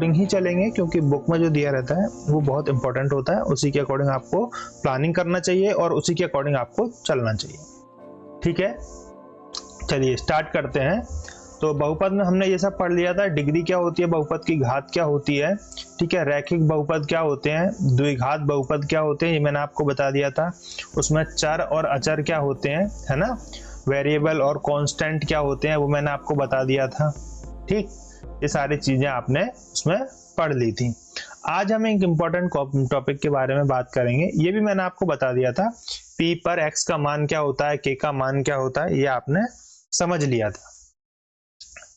According ही चलेंगे, क्योंकि book में जो दिया रहता है वो बहुत इंपॉर्टेंट होता है। उसी के अकॉर्डिंग आपको प्लानिंग करना चाहिए और उसी के अकॉर्डिंग आपको चलना चाहिए। ठीक है, चलिए स्टार्ट करते हैं। तो बहुपद में हमने ये सब पढ़ लिया था, डिग्री क्या होती है, बहुपद की घात क्या होती है, ठीक है, रैखिक बहुपद क्या होते हैं, द्विघात बहुपद क्या होते हैं, ये मैंने आपको बता दिया था। उसमें चर और अचर क्या होते हैं, है ना, वेरिएबल और कांस्टेंट क्या होते हैं, वो मैंने आपको बता दिया था। ठीक, ये सारी चीजें आपने उसमें पढ़ ली थी। आज हम एक इम्पोर्टेंट टॉपिक के बारे में बात करेंगे। ये भी मैंने आपको बता दिया था, p पर x का मान क्या होता है, k का मान क्या होता है, ये आपने समझ लिया था।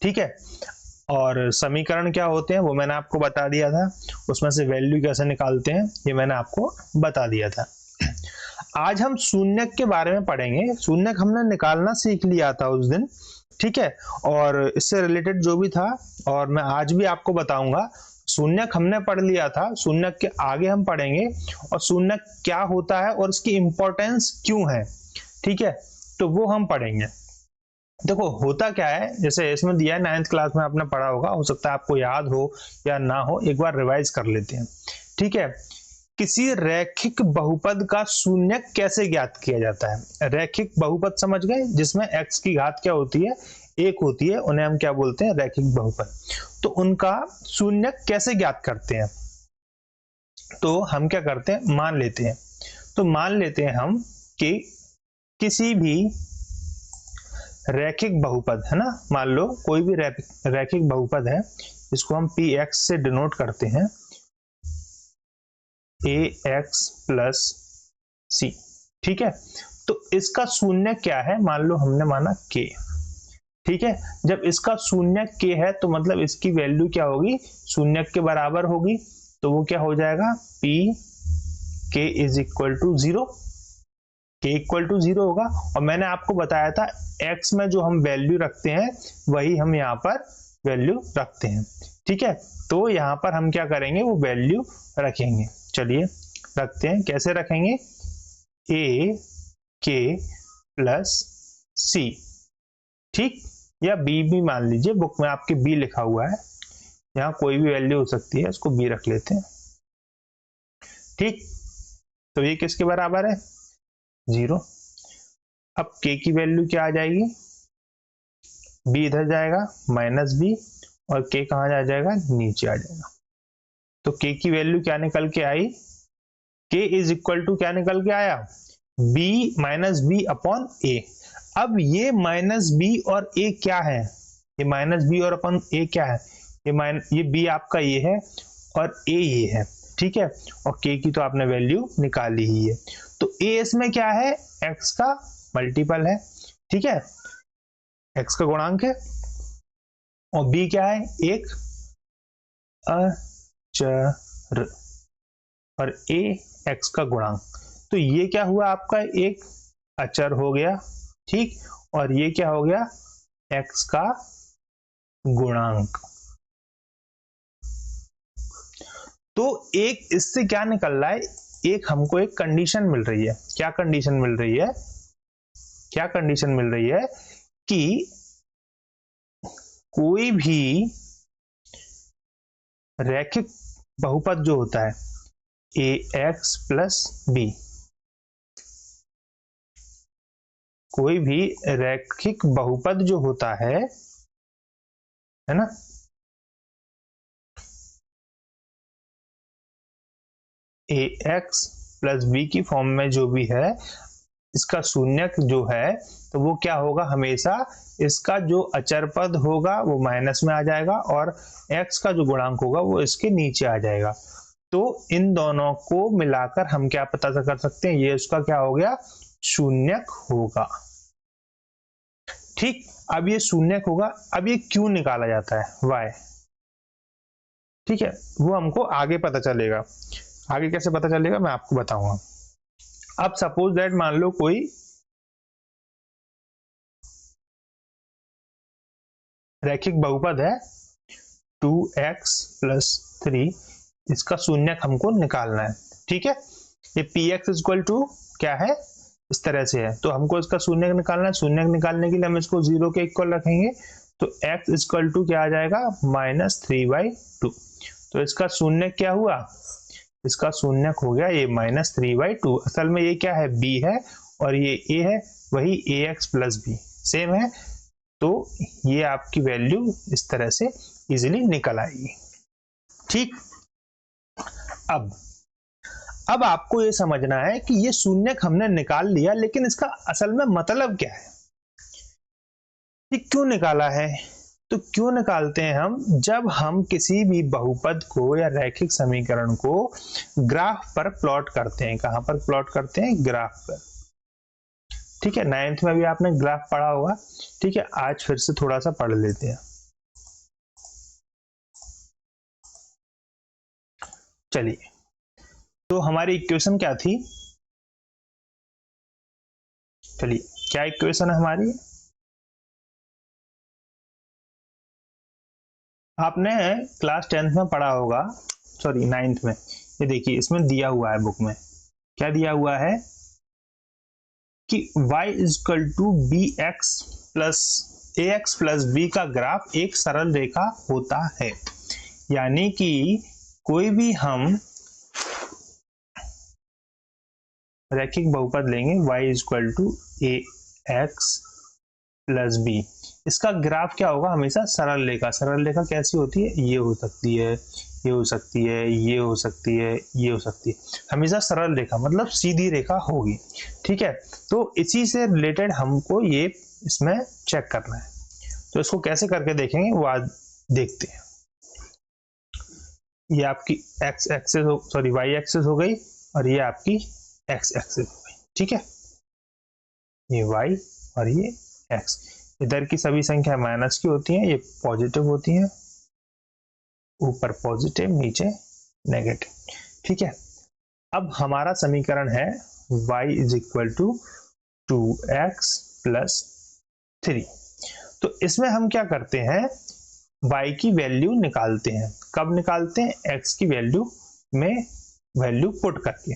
ठीक है, और समीकरण क्या होते हैं वो मैंने आपको बता दिया था, उसमें से वैल्यू कैसे निकालते हैं ये मैंने आपको बता दिया था। आज हम शून्यक के बारे में पढ़ेंगे। शून्यक हमने निकालना सीख लिया था उस दिन, ठीक है, और इससे रिलेटेड जो भी था और मैं आज भी आपको बताऊंगा। शून्यक हमने पढ़ लिया था, शून्यक के आगे हम पढ़ेंगे और शून्यक क्या होता है और इसकी इंपॉर्टेंस क्यों है, ठीक है, तो वो हम पढ़ेंगे। देखो होता क्या है, जैसे इसमें दिया है 9th क्लास में आपने पढ़ा होगा, हो सकता है आपको याद हो या ना हो, एक बार रिवाइज कर लेते हैं। ठीक है, किसी रैखिक बहुपद का शून्यक कैसे ज्ञात किया जाता है। रैखिक बहुपद समझ गए, जिसमें x की घात क्या होती है, 1 होती है, उन्हें हम क्या बोलते हैं, रैखिक बहुपद। तो उनका शून्यक कैसे ज्ञात करते हैं, तो हम क्या करते हैं, मान लेते हैं। तो मान लेते हैं हम कि किसी भी रैखिक बहुपद है ना, मान लो कोई भी रैखिक बहुपद है, इसको हम px से डिनोट करते हैं, ax प्लस c। ठीक है, तो इसका शून्य क्या है, मान लो हमने माना k। ठीक है, जब इसका शून्य k है तो मतलब इसकी वैल्यू क्या होगी, शून्य के बराबर होगी। तो वो क्या हो जाएगा, p k is equal to 0, k equal to 0 होगा। और मैंने आपको बताया था x में जो हम वैल्यू रखते हैं वही हम यहाँ पर वैल्यू रखते हैं। ठीक है, तो यहाँ पर हम क्या करेंगे, वो वैल्यू रखेंगे। चलिए रखते हैं, कैसे रखेंगे, a k प्लस c, ठीक, या b भी मान लीजिए, बुक में आपके b लिखा हुआ है, यहाँ कोई भी वैल्यू हो सकती है, इसको b रख लेते हैं। ठीक, तो ये किसके बराबर है, 0। अब k की वैल्यू क्या आ जाएगी, b इधर जाएगा -b और k कहाँ आ जाएगा, नीचे आ जाएगा। तो k की वैल्यू क्या निकल के आई, k इज इक्वल टू क्या निकल के आया, b minus b upon a। अब ये -b और a क्या है, ये -b और अपॉन a क्या है, ये b आपका ये है और a ये है। ठीक है, और k की तो आपने वैल्यू निकाली ही है। तो a इसमें क्या है, x का मल्टीपल है, ठीक है, x का गुणांक है, और b क्या है, एक अचर, और a x का गुणांक। तो ये क्या हुआ आपका, एक अचर हो गया, ठीक, और ये क्या हो गया, x का गुणांक। तो एक इससे क्या निकल रहा है, एक हमको एक कंडीशन मिल रही है। क्या कंडीशन मिल रही है, क्या कंडीशन मिल रही है कि कोई भी रैखिक बहुपद जो होता है ax प्लस b, कोई भी रैखिक बहुपद जो होता है ना, ax प्लस b की फॉर्म में जो भी है, इसका शून्यक जो है, तो वो क्या होगा, हमेशा इसका जो अचर पद होगा वो माइनस में आ जाएगा और x का जो गुणांक होगा वो इसके नीचे आ जाएगा। तो इन दोनों को मिलाकर हम क्या पता कर सकते हैं, ये उसका क्या हो गया, शून्यक होगा। ठीक, अब ये शून्यक होगा। अब ये क्यों निकाला जाता है, वाई, ठीक है, वो हमको आगे पता चलेगा। आगे कैसे पता चलेगा मैं आपको बताऊंगा। अब सपोज दैट मान लो कोई रैखिक बहुपद है 2x प्लस 3, इसका शून्यक हमको निकालना है। ठीक है, ये px इक्वल टू क्या है, इस तरह से है, तो हमको इसका शून्यक निकालना है। शून्यक निकालने के लिए हम इसको 0 के इक्वल रखेंगे, तो x इक्वल टू क्या आ जाएगा, -3/2। तो इसका शून्य क्या हुआ, इसका शून्यक हो गया ये -3/2। असल में ये क्या है, b है और ये a है, वही ax प्लस b सेम है। तो ये आपकी वैल्यू इस तरह से इजीली निकल आएगी। ठीक, अब आपको ये समझना है कि ये शून्यक हमने निकाल लिया, लेकिन इसका असल में मतलब क्या है, ये क्यों निकाला है। तो क्यों निकालते हैं हम, जब हम किसी भी बहुपद को या रैखिक समीकरण को ग्राफ पर प्लॉट करते हैं। कहां पर प्लॉट करते हैं, ग्राफ पर। ठीक है, 9th में भी आपने ग्राफ पढ़ा होगा। ठीक है, आज फिर से थोड़ा सा पढ़ लेते हैं। चलिए, तो हमारी इक्वेशन क्या थी, चलिए क्या इक्वेशन है हमारी, आपने क्लास 10th में पढ़ा होगा, सॉरी 9th में। ये देखिए इसमें दिया हुआ है बुक में, क्या दिया हुआ है कि y equal to b x plus a x plus b का ग्राफ एक सरल रेखा होता है। यानी कि कोई भी हम रैखिक बहुपद लेंगे y equal to a x plus b, इसका ग्राफ क्या होगा, हमेशा सरल रेखा। सरल रेखा कैसी होती है, ये हो सकती है, ये हो सकती है, ये हो सकती है, ये हो सकती है, हमेशा सरल रेखा मतलब सीधी रेखा होगी। ठीक है, तो इसी से रिलेटेड हमको ये इसमें चेक करना है। तो इसको कैसे करके देखेंगे वो आज देखते हैं। ये आपकी एक्स एक्सिस हो, सॉरी वाई एक्सिस हो गई और ये आपकी एक्स एक्सिस हो गई। ठीक है, ये वाई और ये एक्स, इधर की सभी संख्या माइनस की होती हैं, ये पॉजिटिव होती हैं, ऊपर पॉजिटिव नीचे नेगेटिव। ठीक है, अब हमारा समीकरण है y is equal to 2x plus 3। तो इसमें हम क्या करते हैं, y की वैल्यू निकालते हैं। कब निकालते हैं, x की वैल्यू में वैल्यू पुट करके।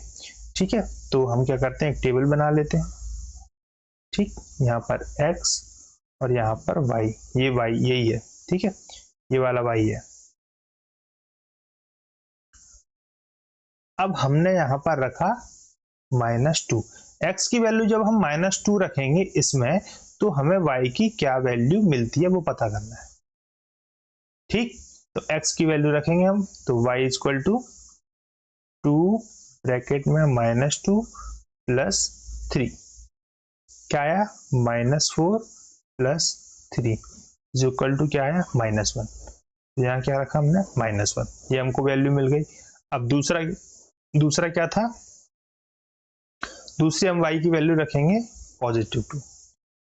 ठीक है, तो हम क्या करते हैं, एक टेबल बना लेते हैं। ठीक, यहाँ पर x और यहाँ पर y, ये y यही है। ठीक है, ये वाला y है। अब हमने यहाँ पर रखा -2। x की वैल्यू जब हम -2 रखेंगे इसमें, तो हमें y की क्या वैल्यू मिलती है वो पता करना है। ठीक, तो x की वैल्यू रखेंगे हम, तो y इक्वल टू 2 ब्रैकेट में -2 प्लस 3, क्या आया, -4 प्लस 3 इक्वल टू क्या आया, -1। यहाँ क्या रखा हमने, -1, ये हमको वैल्यू मिल गई। अब दूसरा क्या था, दूसरी हम y की वैल्यू रखेंगे +2,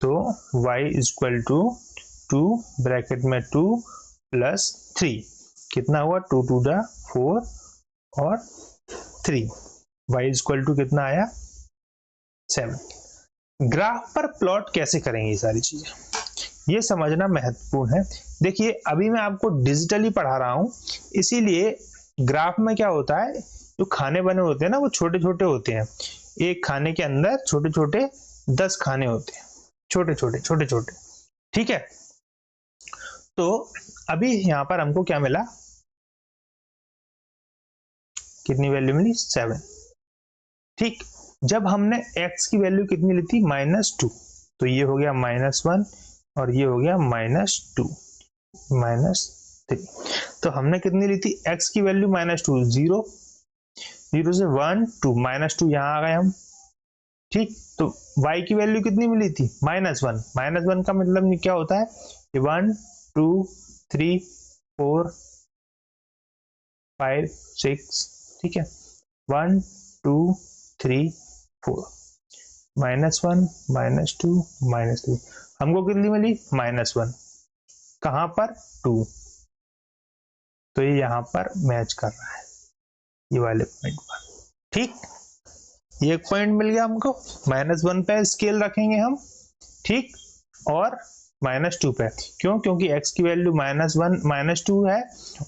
तो y इक्वल टू 2 ब्रैकेट में 2 प्लस 3, कितना हुआ, 2 2 4 और 3, y इक्वल टू कितना आया, 7। ग्राफ पर प्लॉट कैसे करेंगे, ये सारी चीजें ये समझना महत्वपूर्ण है। देखिए अभी मैं आपको डिजिटली पढ़ा रहा हूं, इसीलिए ग्राफ में क्या होता है, जो खाने बने होते हैं ना वो छोटे छोटे होते हैं। एक खाने के अंदर छोटे छोटे 10 खाने होते हैं, छोटे छोटे छोटे छोटे। ठीक है, तो अभी यहां पर हमको क्या मिला, कितनी वैल्यू मिली, 7। ठीक, जब हमने x की वैल्यू कितनी ली थी, -2, तो ये हो गया -1 और ये हो गया -2 -3। तो हमने कितनी ली थी, x की वैल्यू -2, 0 से 1 2, -2 यहाँ आ गए हम। ठीक, तो y की वैल्यू कितनी मिली थी, -1। -1 का मतलब क्या होता है, 1 2 3 4 5 6। ठीक है, 1 2 3 4, -1 -2 -3, हमको कितनी मिली, -1, कहां पर, 2, तो ये यहां पर मैच कर रहा है ये वाले पॉइंट पर। ठीक, ये एक पॉइंट मिल गया हमको, -1 पे स्केल रखेंगे हम। ठीक, और -2 पे, क्यों, क्योंकि x की वैल्यू -2 है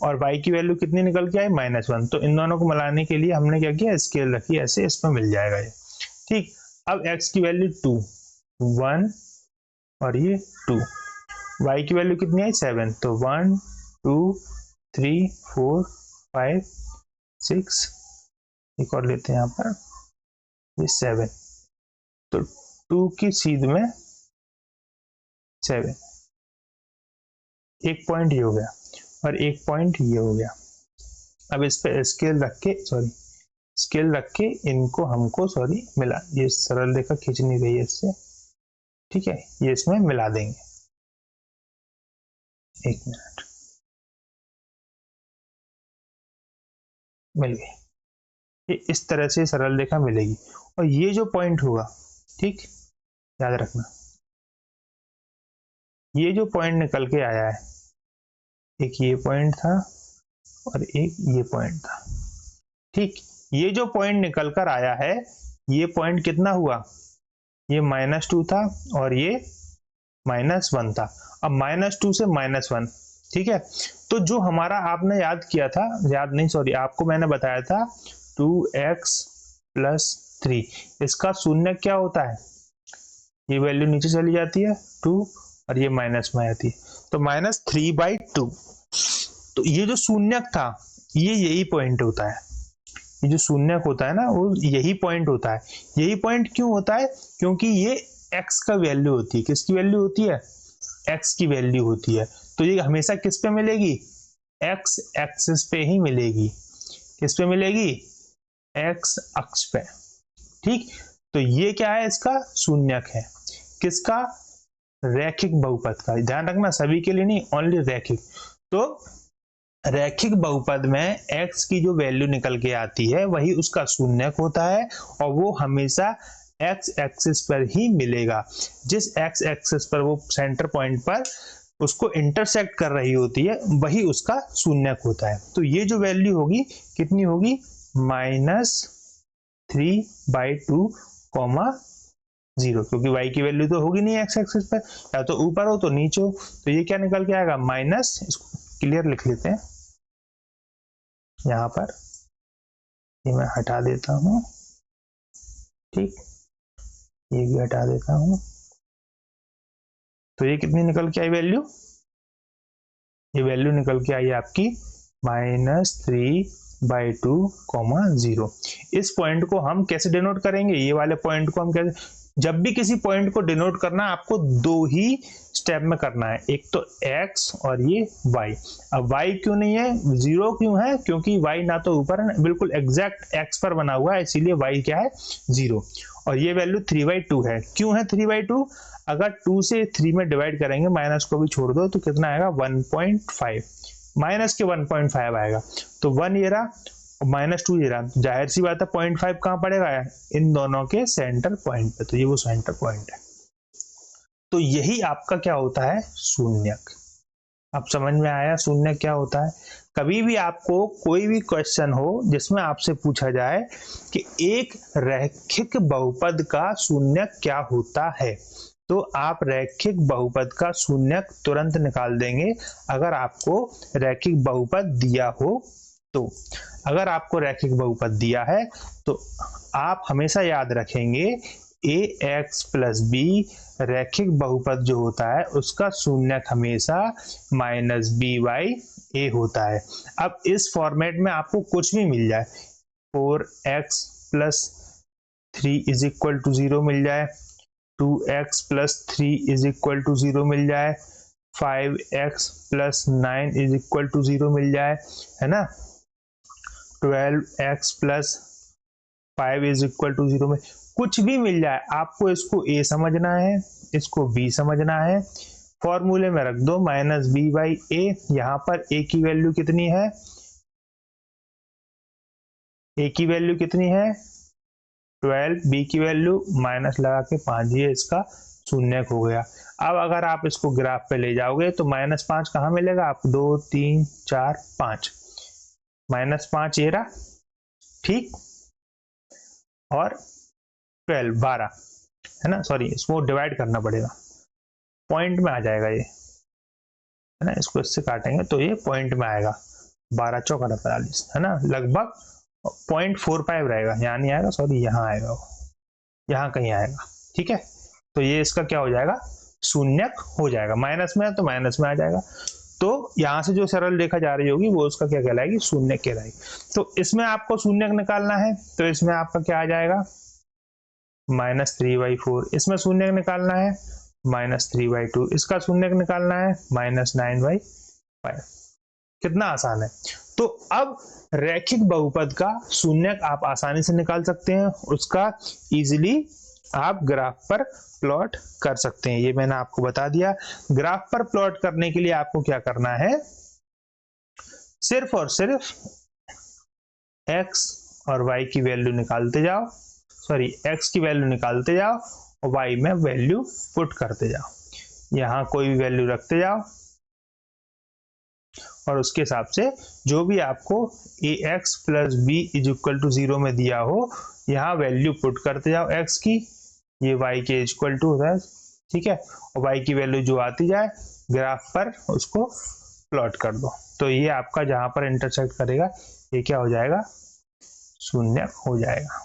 और y की वैल्यू कितनी निकल के आई, -1। तो इन दोनों को मिलाने के लिए हमने क्या किया, स्केल रखी, ऐसे इसमें मिल जाएगा ये। ठीक, अब x की वैल्यू 2 1 और ये 2, y की वैल्यू कितनी आई, 7, तो 1 2 3 4 5 6, एक और लेते हैं यहाँ पर, ये 7, तो 2 की सीध में 7, एक पॉइंट ये हो गया और एक पॉइंट ये हो गया। अब इस पे स्केल रख के इनको हमको मिला, ये सरल रेखा खींच नहीं रही है इससे, ठीक है, ये इसमें मिला देंगे। एक मिनट, मिल गई। ये इस तरह से सरल रेखा मिलेगी और ये जो पॉइंट होगा, ठीक, याद रखना, ये जो पॉइंट निकल के आया है, एक ये पॉइंट था और एक ये पॉइंट था, ठीक, ये जो पॉइंट निकल कर आया है, ये पॉइंट कितना हुआ, ये -2 था और ये -1 था। अब -2 से -1, ठीक है, तो जो हमारा आपने याद किया था, याद नहीं सॉरी, आपको मैंने बताया था 2x + 3, इसका शून्य क्या होता है, ये वैल्यू नीचे चली जाती है 2 और ये माइनस में आती है, तो -3/2। तो ये जो शून्यक था, ये यही पॉइंट होता है, ये जो शून्यक होता है ना, वो यही पॉइंट होता है। यही पॉइंट क्यों होता है, क्योंकि ये x का वैल्यू होती है। किसकी वैल्यू होती है, x की वैल्यू होती है। तो ये हमेशा किस पे मिलेगी, x एक्सिस पे ही मिलेगी। किस पे मिलेगी, x अक्ष पे, ठीक। तो ये क्या है, इसका शून्यक है, किसका, रैखिक बहुपद का। ध्यान रखना, सभी के लिए नहीं, ओनली रैखिक। तो रैखिक बहुपद में x की जो वैल्यू निकल के आती है वही उसका शून्यक होता है और वो हमेशा x एक्सिस पर ही मिलेगा। जिस x एक्सिस पर वो सेंटर पॉइंट पर उसको इंटरसेक्ट कर रही होती है वही उसका शून्यक होता है। तो ये जो वैल्यू होगी कितनी होगी, -3/2, 0, क्योंकि y की वैल्यू तो होगी नहीं x एक्सिस पर, या तो ऊपर हो तो नीचे हो। तो ये क्या निकल के आएगा, माइनस, इसको क्लियर लिख लेते हैं यहाँ पर, ये मैं हटा देता हूँ, ठीक, ये भी हटा देता हूँ। तो ये कितनी निकल के आई वैल्यू, ये वैल्यू निकल के आई आपकी -3/2, 0। इस पॉइंट को हम कैसे डिनोट करेंगे, ये वाले पॉइंट को हम कैसे, जब भी किसी पॉइंट को डिनोट करना है आपको दो ही स्टेप में करना है, एक तो x और ये y। अब y क्यों नहीं है, 0 क्यों है, क्योंकि y ना तो ऊपर है, बिल्कुल एग्जैक्ट x पर बना हुआ है, इसीलिए y क्या है, 0। और ये वैल्यू 3/2 है। क्यों है 3/2, अगर 2 से 3 में डिवाइड करेंगे, माइनस को भी छोड़ दो, तो कितना आएगा 1.5, माइनस के 1.5 आएगा। तो 1 ये रहा और -2 ये रहा, जाहिर सी बात है 0.5 कहाँ पड़ेगा, इन दोनों के सेंटर पॉइंट पे, तो ये वो सेंटर पॉइंट है। तो यही आपका क्या होता है, शून्यक। अब समझ में आया शून्यक क्या होता है। कभी भी आपको कोई भी क्वेश्चन हो जिसमें आपसे पूछा जाए कि एक रैखिक बहुपद का शून्यक क्या होता है, तो आप रैखिक बहुपद का शून्यक तुरंत निकाल देंगे अगर आपको रैखिक बहुपद दिया हो तो। अगर आपको रैखिक बहुपद दिया है तो आप हमेशा याद रखेंगे ax + b रैखिक बहुपद जो होता है उसका शून्यक हमेशा -b/a होता है। अब इस फॉर्मेट में आपको कुछ भी मिल जाए, 4x + 3 = 0 मिल जाए, 2x + 3 = 0 मिल जाए, 5x + 9 = 0 मिल जाए, है ना, 12x + 5 = 0 में कुछ भी मिल जाए, आपको इसको a समझना है, इसको b समझना है, फॉर्मूले में रख दो -b/a। यहाँ पर a की वैल्यू कितनी है, a की वैल्यू कितनी है 12, b की वैल्यू माइनस लगा के 5, ये इसका शून्यक हो गया। अब अगर आप इसको ग्राफ पे ले जाओगे तो -5 कहाँ मिलेगा आपको, 2 3 4 5, -5 ये रहा, ठीक, और 12 12 है ना, सॉरी इसको डिवाइड करना पड़ेगा, पॉइंट में आ जाएगा ये, है ना, इसको इससे काटेंगे तो ये पॉइंट में आएगा, 12 चौका 45, है ना, लगभग 0.45 रहेगा, यहाँ नहीं आएगा, सॉरी यहाँ आएगा, वो यहाँ कहीं आएगा, ठीक है। तो ये इसका क्या हो जाएगा, शून्यक हो जाएगा, माइनस में है तो माइनस में आ जाएगा। तो यहाँ से जो सरल रेखा जा रही होगी वो उसका क्या कहलाएगी, शून्य कहलाएगी। तो इसमें आपको शून्य निकालना है, तो इसमें आपका क्या आ जाएगा, -3/4। इसमें शून्य निकालना है, -3/2। इसका शून्य निकालना है, -9/5। कितना आसान है। तो अब रैखिक बहुपद का शून्य आप आसानी से निकाल सकते हैं, उसका इजीली आप ग्राफ पर प्लॉट कर सकते हैं। ये मैंने आपको बता दिया। ग्राफ पर प्लॉट करने के लिए आपको क्या करना है, सिर्फ और सिर्फ x और y की वैल्यू निकालते जाओ, सॉरी x की वैल्यू निकालते जाओ और y में वैल्यू पुट करते जाओ। यहां कोई भी वैल्यू रखते जाओ और उसके हिसाब से जो भी आपको ax + b = 0 में दिया हो, यहाँ वैल्यू पुट करते जाओ x की, ये y के इक्वल टू होता है, ठीक है, और y की वैल्यू जो आती जाए ग्राफ पर उसको प्लॉट कर दो। तो ये आपका जहां पर इंटरसेक्ट करेगा ये क्या हो जाएगा, शून्य हो जाएगा,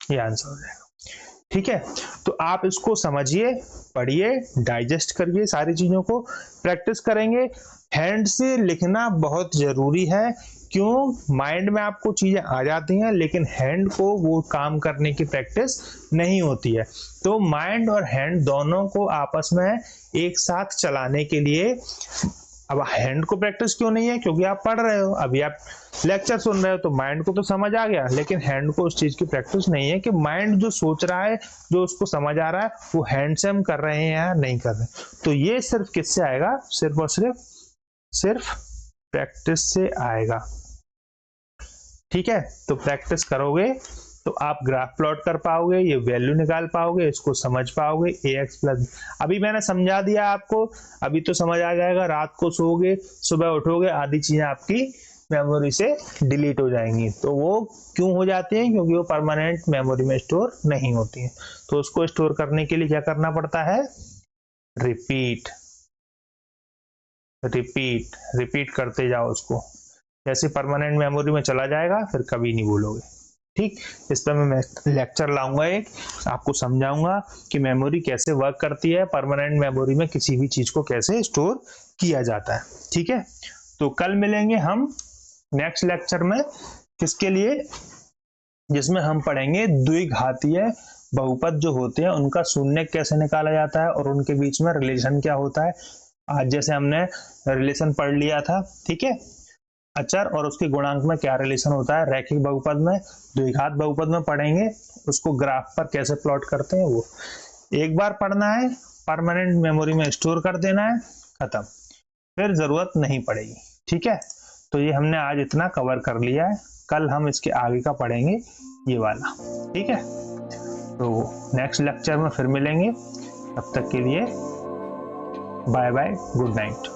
ये आंसर हो जाएगा। ठीक है, तो आप इसको समझिए, पढ़िए, डाइजेस्ट करिए, सारी चीजों को प्रैक्टिस करेंगे। हैंड से लिखना बहुत जरूरी है, क्यों, माइंड में आपको चीजें आ जाती हैं लेकिन हैंड को वो काम करने की प्रैक्टिस नहीं होती है। तो माइंड और हैंड दोनों को आपस में एक साथ चलाने के लिए, अब हैंड को प्रैक्टिस क्यों नहीं है, क्योंकि आप पढ़ रहे हो, अभी आप लेक्चर सुन रहे हो तो माइंड को तो समझ आ गया, लेकिन हैंड को उस चीज की प्रैक्टिस नहीं है कि माइंड जो सोच रहा है, जो उसको समझ आ रहा है, वो हैंड से हम कर रहे हैं या नहीं कर रहे। तो ये सिर्फ किससे आएगा, सिर्फ और सिर्फ प्रैक्टिस से आएगा। ठीक है, तो प्रैक्टिस करोगे तो आप ग्राफ प्लॉट कर पाओगे, ये वैल्यू निकाल पाओगे, इसको समझ पाओगे। ax + अभी मैंने समझा दिया आपको, अभी तो समझ आ जाएगा। रात को सोओगे, सुबह उठोगे, आधी चीजें आपकी मेमोरी से डिलीट हो जाएंगी। तो वो क्यों हो जाती हैं, क्योंकि वो परमानेंट मेमोरी में स्टोर नहीं होती हैं। तो उसको स्टोर करने के लिए क्या करना पड़ता है, रिपीट रिपीट रिपीट करते जाओ उसको, जैसे परमानेंट मेमोरी में चला जाएगा फिर कभी नहीं भूलोगे। ठीक, इस पर मैं लेक्चर लाऊंगा, एक आपको समझाऊंगा कि मेमोरी कैसे वर्क करती है, परमानेंट मेमोरी में किसी भी चीज को कैसे स्टोर किया जाता है। ठीक है, तो कल मिलेंगे हम नेक्स्ट लेक्चर में, किसके लिए, जिसमें हम पढ़ेंगे द्विघातीय बहुपद जो होते हैं उनका शून्य कैसे निकाला जाता है और उनके बीच में रिलेशन क्या होता है। आज जैसे हमने रिलेशन पढ़ लिया था, ठीक है, अचर और उसके गुणांक में क्या रिलेशन होता है, रैखिक बहुपद में, द्विघात बहुपद में पढ़ेंगे, उसको ग्राफ पर कैसे प्लॉट करते हैं वो एक बार पढ़ना है, परमानेंट मेमोरी में स्टोर कर देना है, खत्म, फिर जरूरत नहीं पड़ेगी। ठीक है, तो ये हमने आज इतना कवर कर लिया है, कल हम इसके आगे का पढ़ेंगे ये वाला। ठीक है, तो नेक्स्ट लेक्चर में फिर मिलेंगे, तब तक के लिए बाय बाय, गुड नाइट।